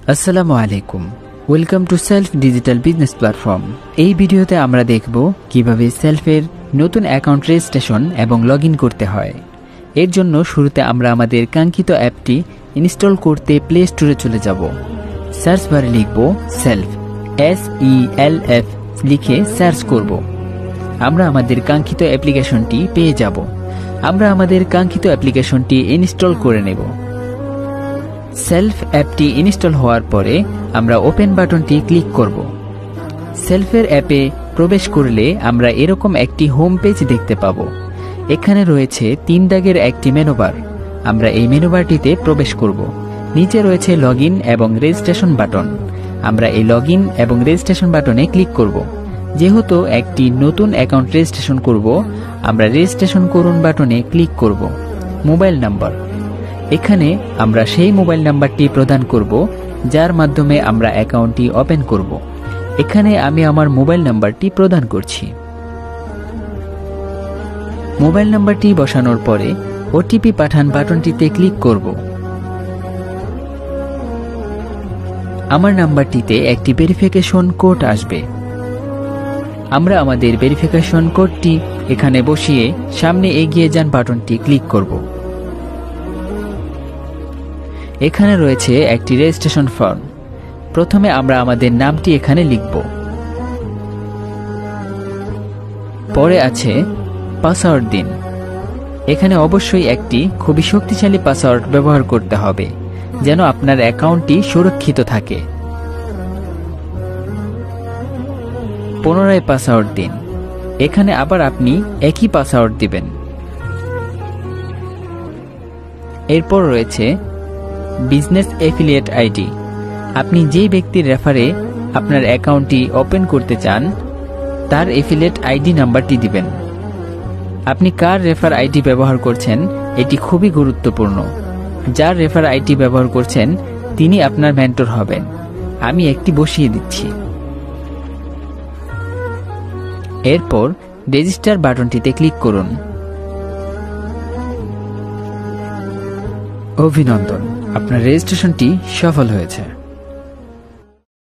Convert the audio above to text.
আসসালামু আলাইকুম, welcome to self digital business platform. এই ভিডিওতে আমরা দেখব কিভাবে সেলফের নতুন অ্যাকাউন্ট রেজিস্ট্রেশন এবং লগ ইন করতে হয়। এর জন্য শুরুতে আমরা আমাদের কাঙ্ক্ষিত অ্যাপটি ইনস্টল করতে প্লে স্টোরে চলে যাব। সার্চ বারে লিখব সেলফ, SELF লিখে সার্চ করব। আমরা আমাদের কাঙ্ক্ষিত অ্যাপ্লিকেশনটি পেয়ে যাব। আমরা আমাদের কাঙ্ক্ষিত অ্যাপ্লিকেশনটি ইনস্টল করে নেব। সেলফ অ্যাপটি ইনস্টল হওয়ার পরে আমরা ওপেন বাটনটি ক্লিক করব। সেলফের অ্যাপে প্রবেশ করলে আমরা এরকম একটি হোম পেজ দেখতে পাব। এখানে রয়েছে 3 দাগের একটি মেনুবার। আমরা এই মেনুবারটিতে প্রবেশ করব। নিচে রয়েছে লগ ইন এবং রেজিস্ট্রেশন বাটন। আমরা এই লগ ইন এবং রেজিস্ট্রেশন বাটনে ক্লিক করব। যেহেতু একটি নতুন অ্যাকাউন্ট রেজিস্ট্রেশন করব, আমরা রেজিস্ট্রেশন করুন বাটনে ক্লিক করব। মোবাইল নাম্বার, এখানে আমরা সেই মোবাইল নাম্বারটি প্রদান করব যার মাধ্যমে আমরা অ্যাকাউন্টটি ওপেন করব। এখানে আমি আমার মোবাইল নাম্বারটি প্রদান করছি। মোবাইল নাম্বারটি বসানোর পরে ওটিপি পাঠান বাটনটিতে ক্লিক করব। আমার নাম্বারটিতে একটি ভেরিফিকেশন কোড আসবে। আমরা আমাদের ভেরিফিকেশন কোডটি এখানে বসিয়ে সামনে এগিয়ে যান বাটনটি ক্লিক করব। এখানে রয়েছে একটি রেজিস্ট্রেশন ফর্ম। প্রথমে আমরা আমাদের নামটি এখানে লিখব। পরে আছে পাসওয়ার্ড দিন। এখানে অবশ্যই একটি খুবই শক্তিশালী পাসওয়ার্ড ব্যবহার করতে হবে যেন আপনার অ্যাকাউন্টটি সুরক্ষিত থাকে। পুনরায় পাসওয়ার্ড দিন। এখানে আবার আপনি একই পাসওয়ার্ড দিবেন। এরপর রয়েছে বিজনেস এফিলিয়েট আইডি। আপনি যে ব্যক্তির রেফারে আপনার অ্যাকাউন্টটি ওপেন করতে চান তার এফিলিয়েট আইডি নাম্বারটি দিবেন। আপনি কার রেফার আইডি ব্যবহার করছেন এটি খুবই গুরুত্বপূর্ণ। যার রেফার আইডি ব্যবহার করছেন তিনি আপনার মেন্টর হবেন। আমি একটি বসিয়ে দিচ্ছি। এরপর রেজিস্টার বাটনটিতে ক্লিক করুন। অভিনন্দন, আপনার রেজিস্ট্রেশনটি সফল হয়েছে।